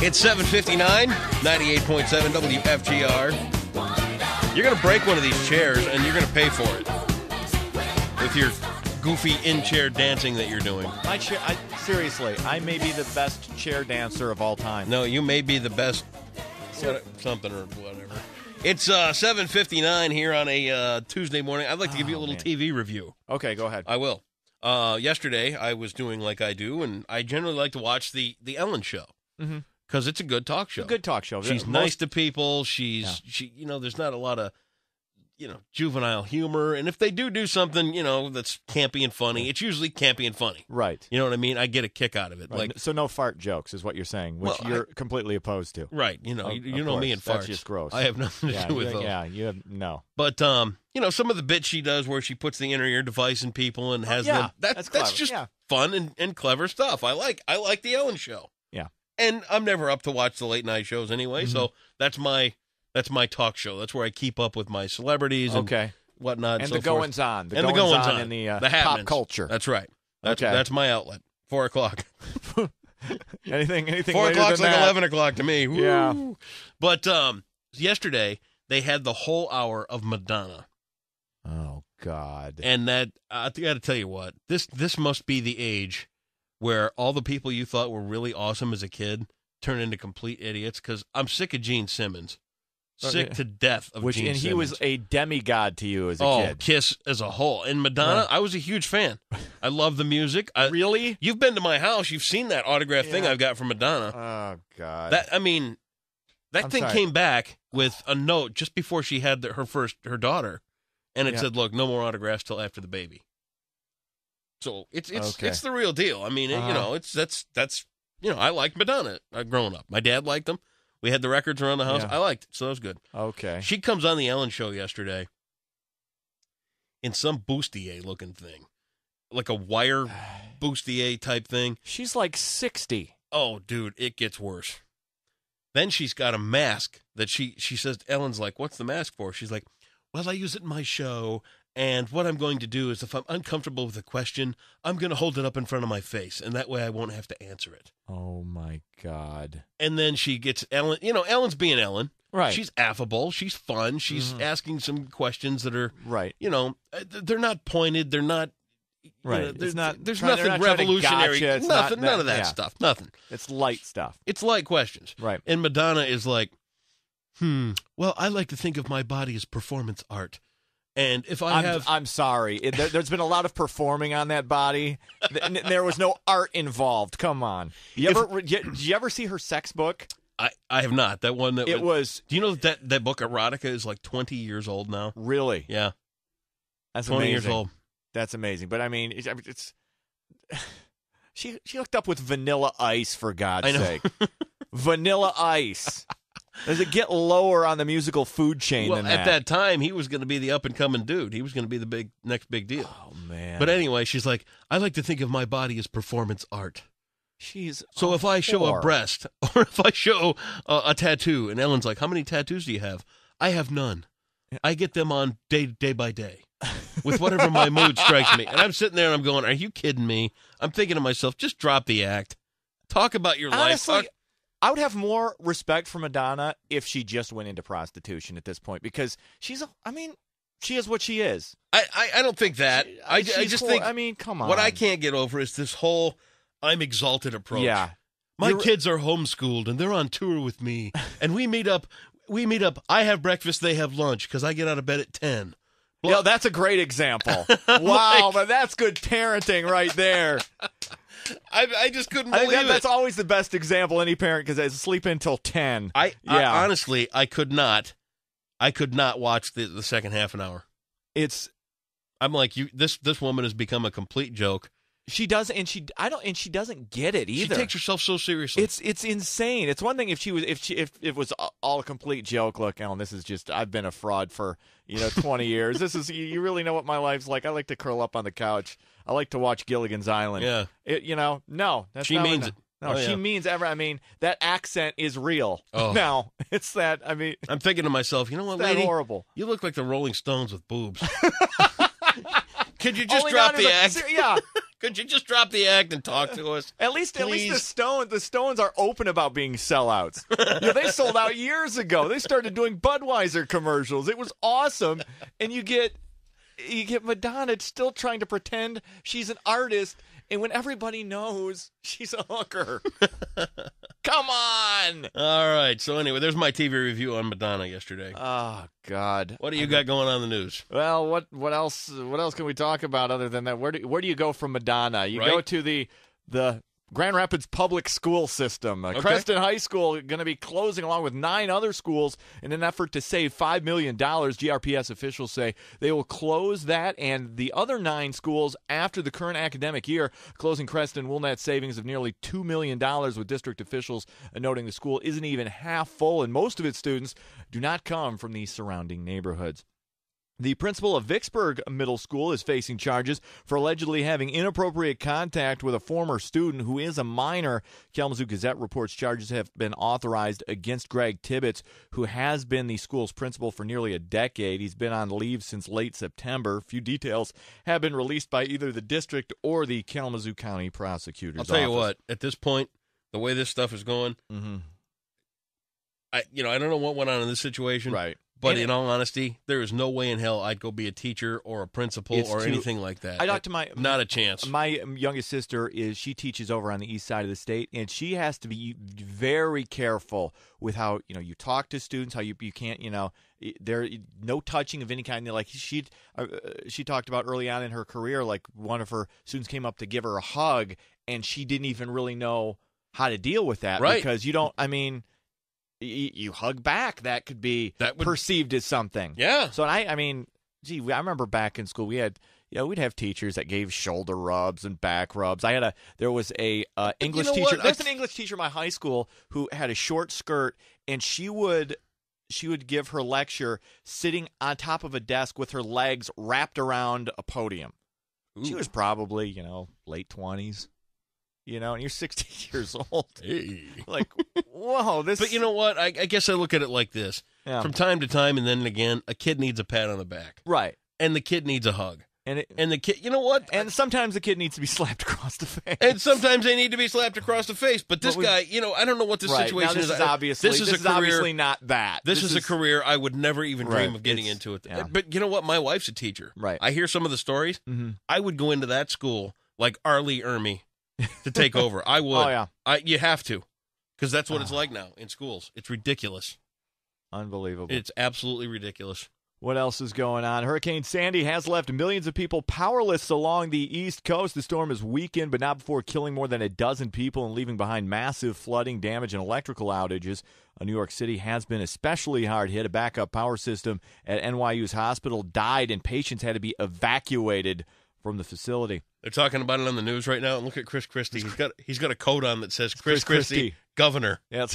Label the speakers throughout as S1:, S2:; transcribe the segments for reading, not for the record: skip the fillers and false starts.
S1: It's 7:59, 98.7 WFGR. You're going to break one of these chairs, and you're going to pay for it with your goofy in-chair dancing that you're doing.
S2: My chair, seriously, I may be the best chair dancer of all time.
S1: No, you may be the best something or whatever. It's 7:59 here on a Tuesday morning. I'd like to give you a little TV review.
S2: Okay, go ahead.
S1: I will. Yesterday, I was doing like I do, and I generally like to watch the Ellen Show. Mm-hmm. Because it's a good talk show.
S2: A good talk show.
S1: She's nice to people. She, there's not a lot of, juvenile humor. And if they do something, that's campy and funny, it's usually campy and funny.
S2: Right.
S1: You know what I mean? I get a kick out of it.
S2: Right.
S1: Like,
S2: so no fart jokes is what you're saying, which you're completely opposed to.
S1: Right. You know me and farts.
S2: That's just gross.
S1: I have nothing to do with those.
S2: Yeah, you have no.
S1: But, some of the bits she does where she puts the inner ear device in people and has them. That's just fun and clever stuff. I like the Ellen Show.
S2: Yeah.
S1: And I'm never up to watch the late night shows anyway, so that's my talk show. That's where I keep up with my celebrities and whatnot.
S2: And
S1: so
S2: the goings on.
S1: The goings on.
S2: And the
S1: pop
S2: culture.
S1: That's right. That's my outlet. 4 o'clock.
S2: anything
S1: 4 o'clock's like 11 o'clock to me. Woo.
S2: Yeah.
S1: But yesterday, they had the whole hour of Madonna.
S2: Oh, God.
S1: And that, I got to tell you what, this must be the age where all the people you thought were really awesome as a kid turn into complete idiots, because I'm sick of Gene Simmons. Sick to death of Gene Simmons.
S2: And he was a demigod to you as a kid.
S1: Kiss as a whole. And Madonna, I was a huge fan. I love the music.
S2: Really?
S1: You've been to my house. You've seen that autograph thing I've got from Madonna.
S2: Oh, God.
S1: That thing came back with a note just before she had her daughter, and it said, "Look, no more autographs till after the baby." So it's the real deal. I mean, that's I liked Madonna growing up. My dad liked them. We had the records around the house. I liked it, so that was good.
S2: Okay.
S1: She comes on the Ellen Show yesterday in some bustier-looking thing, like a wire bustier type thing.
S2: She's like 60.
S1: Oh, dude, it gets worse. Then she's got a mask that she says, Ellen's like, "What's the mask for?" She's like, "Well, I use it in my show, and what I'm going to do is if I'm uncomfortable with a question, I'm going to hold it up in front of my face, and that way I won't have to answer it."
S2: Oh, my God.
S1: And then she gets Ellen. Ellen's being Ellen.
S2: Right.
S1: She's affable. She's fun. She's asking some questions that are,
S2: right.
S1: They're not pointed. They're not,
S2: right.
S1: There's nothing revolutionary. Nothing. None of that stuff. Nothing.
S2: It's light stuff.
S1: It's light questions.
S2: Right.
S1: And Madonna is like, well, I like to think of my body as performance art. And if
S2: I'm sorry. There's been a lot of performing on that body. There was no art involved. Come on. Did you ever see her sex book?
S1: I have not. That one that
S2: was.
S1: Do you know that book Erotica is like 20 years old now?
S2: Really?
S1: Yeah.
S2: That's
S1: 20
S2: amazing.
S1: years old.
S2: That's amazing. But I mean, it's she hooked up with Vanilla Ice, for God's sake. Vanilla Ice. Does it get lower on the musical food chain than that?
S1: At that time, he was going to be the up-and-coming dude. He was going to be the next big deal.
S2: Oh, man.
S1: But anyway, she's like, I like to think of my body as performance art.
S2: So
S1: if I show a breast, or if I show a tattoo, and Ellen's like, how many tattoos do you have? I have none. I get them on day by day with whatever my mood strikes me. And I'm sitting there and I'm going, are you kidding me? I'm thinking to myself, just drop the act. Talk about your life.
S2: I would have more respect for Madonna if she just went into prostitution at this point, because she is what she is.
S1: I don't think that. I just think.
S2: I mean, come on.
S1: What I can't get over is this whole I'm exalted approach.
S2: Yeah.
S1: My kids are homeschooled and they're on tour with me, and we meet up. I have breakfast, they have lunch because I get out of bed at 10.
S2: Yeah, that's a great example. Wow, but that's good parenting right there.
S1: I just couldn't believe it.
S2: That's always the best example any parent, because they sleep until 10.
S1: I honestly, I could not watch the second half an hour. I'm like, this woman has become a complete joke.
S2: She does, and she doesn't get it either.
S1: She takes herself so seriously.
S2: It's insane. It's one thing if it was all a complete joke. Look, Ellen, this is just, I've been a fraud for 20 years. This is, you really know what my life's like. I like to curl up on the couch. I like to watch Gilligan's Island.
S1: Yeah.
S2: No, that's
S1: she
S2: not
S1: means it.
S2: No, she means ever. I mean, that accent is real.
S1: Oh.
S2: No, it's that. I mean,
S1: I'm thinking to myself, you know what, lady?
S2: Horrible.
S1: You look like the Rolling Stones with boobs. Could you just drop the act?
S2: Yeah.
S1: Could you just drop the act and talk to us?
S2: At least the Stones are open about being sellouts. They sold out years ago. They started doing Budweiser commercials. It was awesome. And you get Madonna still trying to pretend she's an artist, and when everybody knows she's a hooker. Come on.
S1: All right. So anyway, there's my TV review on Madonna yesterday.
S2: Oh God.
S1: What do you got going on in the news?
S2: Well, what else can we talk about other than that? Where do you go from Madonna? You go to the Grand Rapids public school system. Creston High School going to be closing along with 9 other schools in an effort to save $5 million. GRPS officials say they will close that and the other 9 schools after the current academic year. Closing Creston will net savings of nearly $2 million, with district officials noting the school isn't even half full and most of its students do not come from the surrounding neighborhoods. The principal of Vicksburg Middle School is facing charges for allegedly having inappropriate contact with a former student who is a minor. Kalamazoo Gazette reports charges have been authorized against Greg Tibbetts, who has been the school's principal for nearly a decade. He's been on leave since late September. Few details have been released by either the district or the Kalamazoo County Prosecutor's Office.
S1: I'll tell you what, at this point, the way this stuff is going, I don't know what went on in this situation.
S2: Right.
S1: But in all honesty, there is no way in hell I'd go be a teacher or a principal or anything like that.
S2: I talked to
S1: not a chance.
S2: My youngest sister she teaches over on the east side of the state, and she has to be very careful with how you talk to students. How you can't there no touching of any kind. Like she talked about early on in her career, like one of her students came up to give her a hug, and she didn't even really know how to deal with that because you don't. I mean. You hug back, that could be perceived as something.
S1: Yeah.
S2: So I remember back in school we had, we'd have teachers that gave shoulder rubs and back rubs. There was a English teacher. There's an English teacher in my high school who had a short skirt, and she would give her lecture sitting on top of a desk with her legs wrapped around a podium. Ooh. She was probably, late 20s. And you're 60 years old.
S1: Hey.
S2: Like, whoa.
S1: But you know what? I guess I look at it like this. Yeah. From time to time, and then again, a kid needs a pat on the back.
S2: Right.
S1: And the kid needs a hug.
S2: And
S1: the kid, you know what?
S2: And sometimes the kid needs to be slapped across the face.
S1: And sometimes they need to be slapped across the face. But this guy, I don't know what the situation
S2: is. This is obviously not that.
S1: This is a career I would never even dream of getting into it. Yeah. But you know what? My wife's a teacher.
S2: Right.
S1: I hear some of the stories. Mm-hmm. I would go into that school like Arlie Ermy to take over. I would.
S2: Oh, yeah.
S1: You have to. Because that's what it's like now in schools. It's ridiculous.
S2: Unbelievable.
S1: It's absolutely ridiculous.
S2: What else is going on? Hurricane Sandy has left millions of people powerless along the East Coast. The storm has weakened, but not before killing more than a dozen people and leaving behind massive flooding, damage, and electrical outages. New York City has been especially hard hit. A backup power system at NYU's hospital died, and patients had to be evacuated from the facility.
S1: They're talking about it on the news right now. And look at Chris Christie. He's got a coat on that says Chris Christie, governor.
S2: Yeah,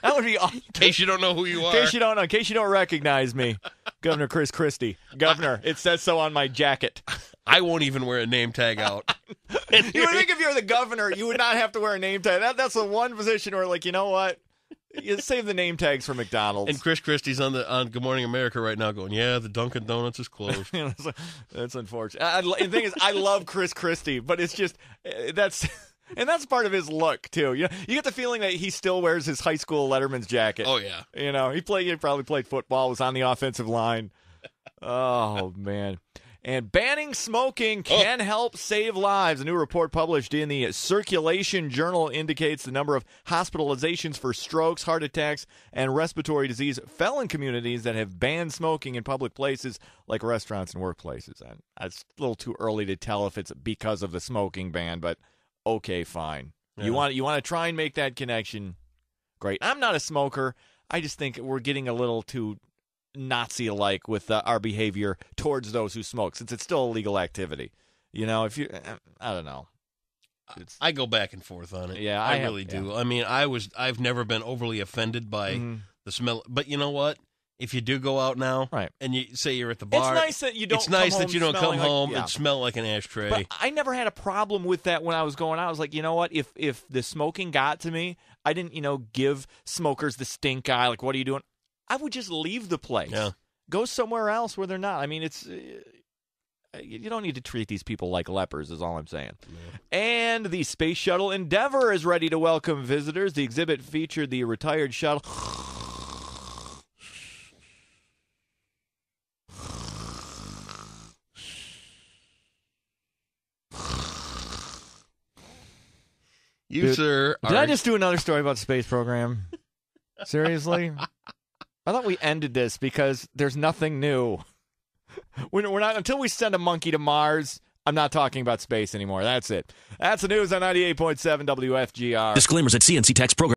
S2: that would be awesome.
S1: In case you don't know who you are.
S2: In case you don't recognize me. Governor Chris Christie. Governor. It says so on my jacket.
S1: I won't even wear a name tag out.
S2: You would think if you're the governor, you would not have to wear a name tag. That's the one position where, like, you know what? You save the name tags for McDonald's.
S1: And Chris Christie's on Good Morning America right now going, yeah, the Dunkin' Donuts is closed.
S2: That's unfortunate. And the thing is, I love Chris Christie, but it's just, that's part of his look, too. You get the feeling that he still wears his high school Letterman's jacket.
S1: Oh, yeah.
S2: He probably played football, was on the offensive line. Oh, man. And banning smoking can help save lives. A new report published in the Circulation Journal indicates the number of hospitalizations for strokes, heart attacks, and respiratory disease fell in communities that have banned smoking in public places like restaurants and workplaces. And it's a little too early to tell if it's because of the smoking ban, but okay, fine. Yeah. You want to try and make that connection? Great. I'm not a smoker. I just think we're getting a little too Nazi-like with our behavior towards those who smoke, since it's still a legal activity. I don't know.
S1: I go back and forth on it.
S2: Yeah,
S1: I really do. Yeah. I mean, I've never been overly offended by the smell. But you know what? If you do go out now,
S2: right,
S1: and you say you're at the bar,
S2: it's nice that you don't.
S1: Come home and smell like an ashtray.
S2: But I never had a problem with that when I was going out. I was like, you know what? If the smoking got to me, I didn't, give smokers the stink eye. Like, what are you doing? I would just leave the place.
S1: Yeah.
S2: Go somewhere else where they're not. I mean, it's You don't need to treat these people like lepers, is all I'm saying. No. And the Space Shuttle Endeavour is ready to welcome visitors. The exhibit featured the retired shuttle.
S1: Sir.
S2: Did I just do another story about the space program? Seriously? I thought we ended this because there's nothing new. We're not until we send a monkey to Mars. I'm not talking about space anymore. That's it. That's the news on 98.7 WFGR.
S3: Disclaimers at CNC Text Program.